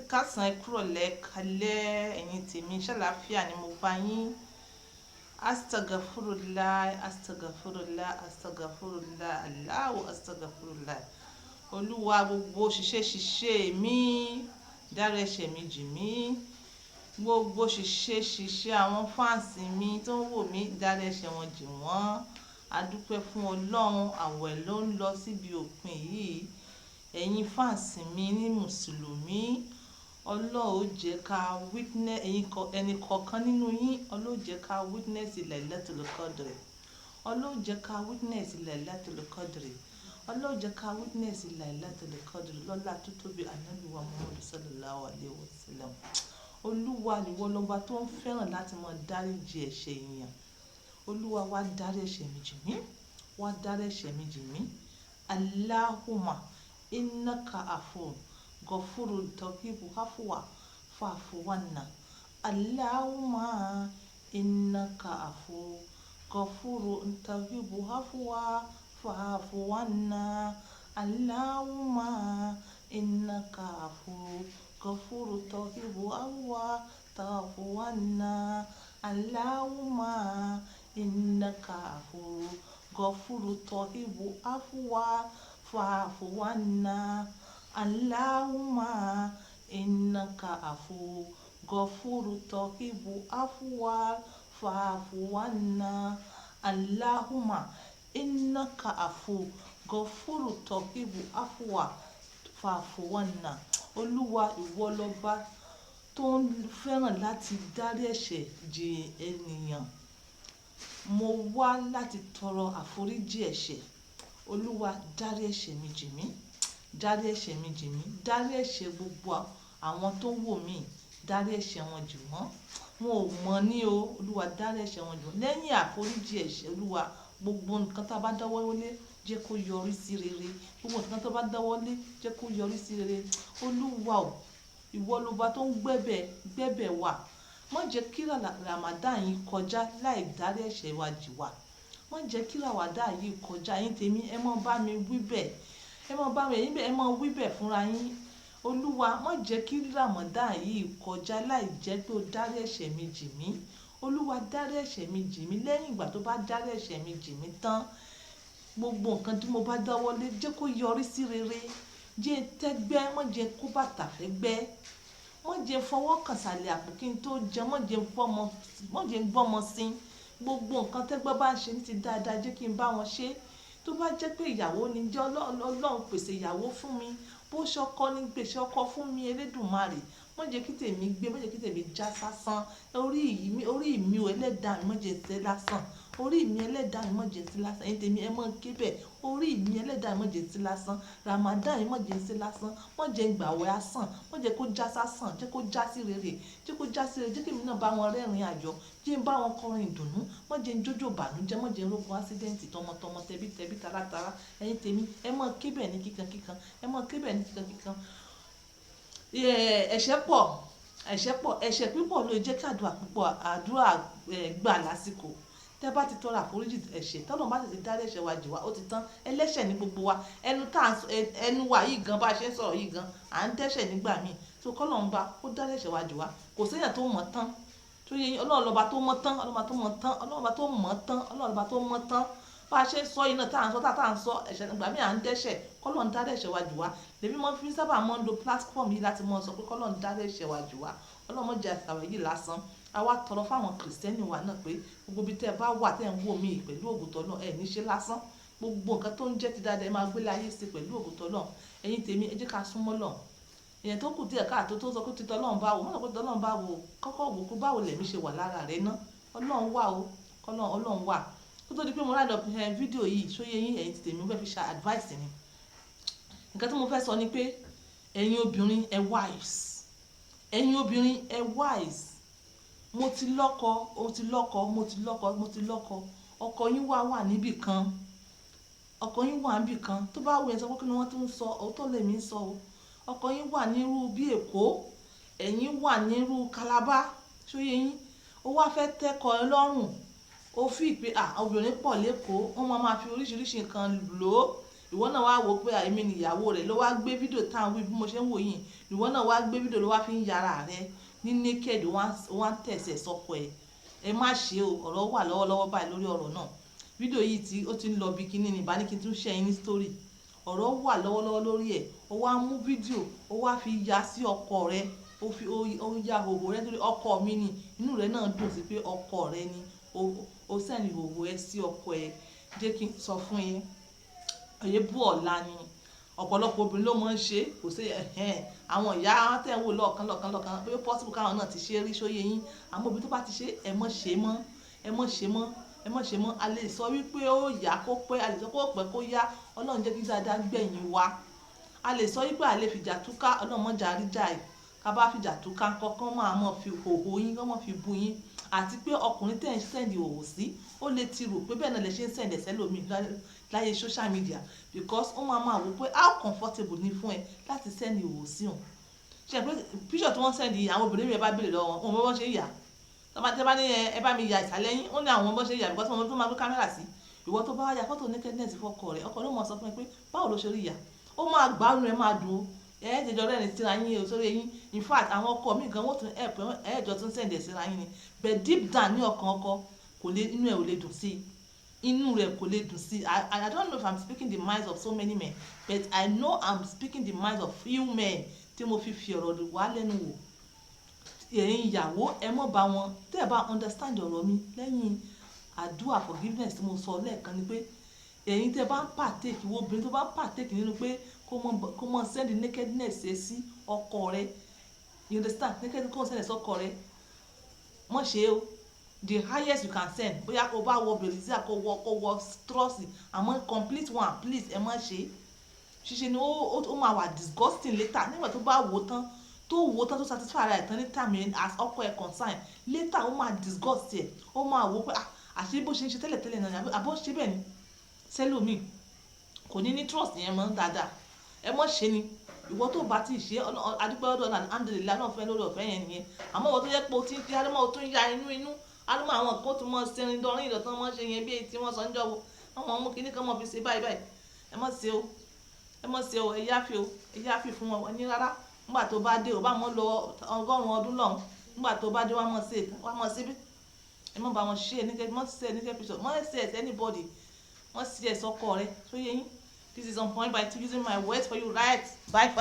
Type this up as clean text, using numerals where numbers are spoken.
kásán ẹ kúrọ̀lẹ́ kalẹ́ ẹ̀yin tèmi ṣàlàáfíà ni mo bá yín. Astagfirullah, astagfirullah, astagfirullah, Allahu astagfirullah. Olúwa gbogbo ṣiṣẹ́ mi dárí ẹ̀ṣẹ̀ mi jì mí. Gbogbo ṣiṣẹ́ àwọn fáǹsì mi tó ń wò mí dárí ẹ̀ṣẹ̀ wọn jì wọ́n. A dúpẹ́ fún Ọlọ́run, àwẹ̀ ló ń lọ síbi òpin yìí. Ẹ̀yin fáǹsì mi ní mùsùlùmí, Ọlọ́run ó jẹ́ ká witness, ẹni kọ̀ọ̀kan nínú yín, Ọlọ́run ó jẹ́ ká witness Lailatul Qadr. Ọlọ́run ó jẹ́ ká witness Lailatul Qadr. Ọlọ́run ó jẹ́ ká witness Lailatul Qadr lọ́lá tó tóbi Ànábì wa Muhammad sallallahu alaihi wasallam. Olúwa ìwọ lọ́ba tó ń fẹ́ràn láti máa dáríjì ẹ̀ṣẹ̀ èèyàn. Olúwa wá dárí ẹ̀ṣẹ̀ mi jì mí, wá dárí ẹ̀ṣẹ̀ mi jì mí. Allahumma innaka afuwwun ghafurun tuhibbu afwa fa'fu anna. Allahumma innaka afuwwun ghafurun tuhibbu afwa fa'fu anna. Allahumma innaka afuwwun ghafurun tuhibbu afwa fa'fu anna. Allahumma innaka afuwwun ghafurun tuhibbu afwa fa'fu anna. Allahumma innaka afuwwun ghafurun tuhibbu afwa fa'fu anna. Allahumma innaka afuwwun ghafurun tuhibbu afwa fa'fu anna. Olúwa ìwọ lọ́ba tó ń fẹ́ràn láti dárí ẹ̀ṣẹ̀ jì ènìyàn. Mo wá láti tọrọ àforíjì ẹ̀ṣẹ̀. Olúwa dárí ẹ̀ṣẹ̀ mi jì mí, dárí ẹ̀ṣẹ̀ mi jì mí, dárí ẹ̀ṣẹ̀ gbogbo àwọn tó ń wò mí, dárí ẹ̀ṣẹ̀ wọn jì wọ́n. Wọn ò mọ̀ ní o, Olúwa dárí ẹ̀ṣẹ̀ wọn jì wọ́n. Lẹ́yìn àforíjì ẹ̀ṣẹ̀, Olúwa gbogbo nǹkan tá a bá dáwọ́ lé jẹ́ kó yọrí sí rere. Gbogbo nǹkan tá a bá dáwọ́ lé jẹ́ kó yọrí sí rere. Olúwa o, ìwọ lọ́ba tó ń gbẹ̀bẹ̀ wá. Má jẹ́ kí Ramadan yìí kọjá láì dárí ẹ̀ṣẹ̀ wa jì wá. Má jẹ́ kí Ramadan yìí kọjá. Ẹ̀yin tèmi ẹ má bá mi wí bẹ́ẹ̀. Ẹ má bá mi ẹ má wí bẹ́ẹ̀ fúnra yín. Olúwa má jẹ́ kí Ramadan yìí kọjá láì jẹ́ pé o dárí ẹ̀ṣẹ̀ mi jì mí. Olúwa dárí ẹ̀ṣẹ̀ mi jì mí. Lẹ́yìn ìgbà tó bá dárí ẹ̀ṣẹ̀ mi jì mí tán, gbogbo nǹkan tí mo bá dáwọ́ lé jẹ́ kó yọrí sí rere. Jẹ́ tẹ́gbẹ́, má jẹ́ kó bàtà fẹ́gbẹ́. Má jẹ́ fọwọ́ kàn sàlẹ̀ àpò kí n tó jẹun, má jẹ́ gbọ́mọ sí. Gbogbo nǹkan tẹ́gbẹ́ bá ń ṣe ní ti dáadáa jẹ́ kí n bá wọn ṣe. Tó bá jẹ́ pé ìyàwó ni, jẹ́ Ọlọ́run pèsè ìyàwó fún mi. Bó ṣọkọ ni, pèsè ọkọ fún mi, Elédùmarè. Má jẹ́ kí tèmi gbé, má jẹ́ kí tèmi já sásán. Orí mi o Ẹlẹ́dàá mi, má jẹ́ ṣe lásán. Orí mi Ẹlẹ́dàá mi, má jẹ́ ṣe lásán. Ẹ̀yin tèmi ẹ má ké bẹ́ẹ̀. Orí mi Ẹlẹ́dàá mi, má jẹ́ ṣe lásán. Ramadan yìí má jẹ́ ṣe lásán. Má jẹ́ gbààwẹ̀ asán. Má jẹ́ kó já sásán. Jẹ́ kó já sí rere. Jẹ́ kó já sí rere. Jẹ́ kí èmi náà bá wọn rẹ́rìn ayọ̀. Jẹ́ n bá wọn kọrin ìdùnnú. Má jẹ́ jójó bànújẹ́. Má jẹ́ rógun accident tọmọtọmọ tẹbí taratara. Ẹ̀yin tèmi ẹ má ké bẹ́ẹ̀ ní kíkan. Ẹ má ké bẹ́ẹ̀ ní kíkan. Ẹ̀ṣẹ̀ pípọ̀ ló jẹ́ kí àdúrà gbà lásìkò. Tẹ́ bá ti tọrọ àforíjì ẹ̀ṣẹ̀, tọ́lọ́run bá ti dárí ẹ̀ṣẹ̀ wa jì wá, ó ti tán. Ẹlẹ́ṣẹ̀ ní gbogbo wa. Ẹnu wa yìí gan bá ṣe ń sọ̀rọ̀ yìí gan, à ń dẹ́ṣẹ̀ nígbà míì. So kọ́lọ́run bá ó dárí ẹ̀ṣẹ̀ wa jì wá. Kò séèyàn tó mọ̀ tán. Tó yẹ yín, Ọlọ́run lọ́ba tó mọ̀ tán, Ọlọ́run tó mọ̀ tán. Bá ṣe ń sọ yìí náà tá à ń sọ ẹ̀ṣẹ̀ nígbà míì à ń dẹ́ṣẹ̀. Kọ́lọ́run dárí ẹ̀ṣẹ̀ wa jì wá. Lèmi mọ́ fi sábà mọ́ ń lo platform yìí láti mọ́ sọ pé Kọ́lọ́run dárí ẹ̀ṣẹ̀ wa jì wá. Ọlọ́run má jẹ́ àṣàwẹ̀ yìí lásán. A wá tọrọ fáwọn kìrìsìtẹ́nì wa náà pé gbogbo ibi tẹ́ ẹ bá wà tẹ́ ẹ ń wò mí pẹ̀lú ògùn tọ́lọ́run, ẹ ní ṣe lásán. Gbogbo nǹkan tó ń jẹ́ ti dáadáa ẹ máa gbé láyé sí pẹ̀lú ògùn tọ́lọ́run. Ẹ̀yin tèmi ẹ jẹ́ ká súnmọ́ Ọlọ́run. Èèyàn tó kù díẹ̀ káàtó tó sọ pé ti tọ́lọ́run bá wò, má sọ pé tọ́lọ́run bá wò. Kọ́kọ́ wò kó báwo lẹ̀mí ṣe wà lára rẹ ná. Ọlọ́run wà o. Ọlọ́run wà. Kó tó di pé mo rà lọ fídíò yìí, ṣóyé yín ẹ̀yin tèmi mo fẹ́ fi ṣe advice ni. Nǹkan tí mo fẹ́ sọ ni pé ẹ̀yin obìnrin ẹ wise. Ẹ̀yin obìnrin ẹ wise. Mo ti lọ́kọ. Ọkọ yín wà níbì kan. Ọkọ yín wà níbì kan. Tó bá wù ẹ́ sọ pé kí ni wọ́n tún ń sọ, òótọ́ lèmi ń sọ o. Ọkọ yín wà nírú bí Èkó. Ẹ̀yin wà nírú Calabar. Ṣóyé yín. Ó wá fẹ́ tẹ́kọ̀ ẹ lọ́rùn. Ó fi pé obìnrin pọ̀ l'Ékòó. Wọ́n máa fi oríṣiríṣi nǹkan lò ó. ìwọ náà wá wò pé èmi ni ìyàwó rẹ̀ ló wá gbé fídíò táwọn wí bí mo ṣe ń wò yìí, ìwọ náà wá gbé fídíò ló wá fi ń yára rẹ̀ ní naked wọ́n tẹ̀sẹ̀ sọ́kọ ẹ̀. Ẹ má ṣe o, ọ̀rọ̀ wà lọ́wọ́lọ́wọ́ báyìí lórí ọ̀rọ̀ náà. Fídíò yìí tí ó ti ń lọ bí kíní ní ìbáníkí tún ṣe yín ní story. Ọ̀rọ̀ wà lọ́wọ́lọ́wọ́ lórí ẹ̀. Ó wá mú fídíò ó wá fi ya sí ọkọ rẹ̀, ó ya hòhò rẹ̀ torí ọkọ mi ni, inú rẹ̀ náà dùn sí pé ọkọ rẹ̀ ni ó sẹ́ni hòhò ẹ̀ sí ọkọ ẹ̀. Jẹ́ kí n sọ fún yín, èébú ọ̀la ni ọ̀pọ̀lọpọ̀ obìnrin ló máa ń ṣe, kò sí àwọn ìyá tẹ̀ ń wò lọ́ọ̀kan bí ó possible káwọn náà ti ṣe rí sóyè yín, àmọ́ obìnrin tó bá ti ṣe ẹ mọ́ ṣe mọ́, ẹ mọ́ ṣe mọ́, ẹ mọ́ ṣe mọ́. A lè sọ wípé ó yá kó pẹ́, a lè sọ pé ó pẹ́ kó yá, Ọlọ́run jẹ́ kí dáadáa gbẹ̀yìn wa. A lè sọ wípé a lè fìjà túká, Ọlọ́run mọ́ jà rí jà ẹ̀, ká bá fìjà túká kankan máa mọ̀ fi hòhò yín, kán mọ̀ fi bu yín. Àti pé ọkùnrin tẹ̀ ń sẹ́ndì hòhò sí, ó lè ti rò pé bẹ́ẹ̀ náà lè ṣe ń sẹ́ndì ẹ̀sẹ̀ lómi láyé social media, because ó máa wò pé how comfortable ni fún ẹ láti sẹ́ndì hòhò sí òun. Ṣé pé picture tí wọ́n sẹ́ndì àwọn obìnrin mi ẹ bá béèrè lọ́wọ́ wọn mọ́ bọ́n ṣe yà, tẹ́ bá ní ẹ bá mi ya ìsàlẹ̀ yín, ó ní àwọn bọ́n ṣe yà because wọ́n tó máa gbé kámẹ́rà sí. Ìwọ tó bá wá ya fọ́tò nakedness fọ́kọ rẹ̀, ọkọ ló mọ̀ sọ fún ẹ pé báwo ló ṣe rí yà, ó máa gbárùn ẹ máa dùn ó, jẹjọ rẹ̀ ní síra yín sórí yín. In fact àwọn ọkọ mi gan wọ́n tún ẹ̀ẹ́jọ tún sẹ́ndì ẹ̀ síra yín ni, but deep down ní ọkàn ọkọ kò lè, inú ẹ̀ ò lè dùn sí i, inú rẹ̀ kò lè dùn sí i. I don't know if I'm speaking the minds of so many men, but I know I'm speaking the minds of few men tí mo fi ọ̀rọ̀ wá lẹ́nu wò. Ẹ̀yin ìyàwó ẹ mọ̀ bá wọn, tẹ́ ẹ bá understand ọ̀rọ̀ mi lẹ́yìn àdúrà forgiveness tí mo sọ lẹ́ẹ̀kan ni pé ẹ̀yin tẹ́ bá ń partake, wo obìnrin tó bá ń partake nínú pé kó mọ send nakedness ẹ sí ọkọ rẹ, you understand, nakedness kó send ẹ sí ọkọ rẹ, mọ̀ ṣe o. The highest you can send, bóyá kó bá wọ bèrèsíà kó wọ trọ́ọ̀sì, àmọ́ complete one please ẹ má ṣe. Ṣíṣe ni ó máa wà disgusting later nígbà tó bá wò tán tó satisfy ara ẹ̀ tán ní time as ọkọ ẹ̀ concern, later ó máa disgust ẹ̀, ó máa wò pé àṣé bó ṣe ń ṣe tẹ́lẹ̀tẹ́lẹ̀ náà ni àbó ṣe bẹ́ẹ̀ ni sẹ́lòmí kò ní trust yẹn mọ́ dáadáa. Ẹ mọ́ ṣe ni, ìwọ tó bá ti ṣe adúpẹ́ ọdọ̀ náà alhamdulillah náà fẹ́ lórí ọ̀fẹ́ yẹn nìyẹn. Àmọ́ ìwọ tó yẹ pé o ti ń fi arímọ́ o tún ya inú arímọ́ àwọn kan tó mọ́ sẹ́rin dọ́rin ìdọ̀tán mọ́ ṣe yẹn bí èyí tí wọ́n sọ ń jọ́ wo àwọn ọmọ kìíní kan mọ́ fi ṣe báyìí ẹ mọ́ ṣe o, ẹ mọ́ ṣe o, ẹ yáfi fún wọn ní rárá. Nígbà tó bá dé o bá mọ́ lọ 100 ọdún lọ́hùn, nígbà tó bá dé wá mọ́ síbí, ẹ mọ́ bá wọn ṣe mọ́ ṣe ní picture, mọ́ ṣe ẹ̀ anybody, mọ́ ṣe ẹ̀ sọ́kọ rẹ tó yẹ yín. This is on point by using my words for you, right? Bye.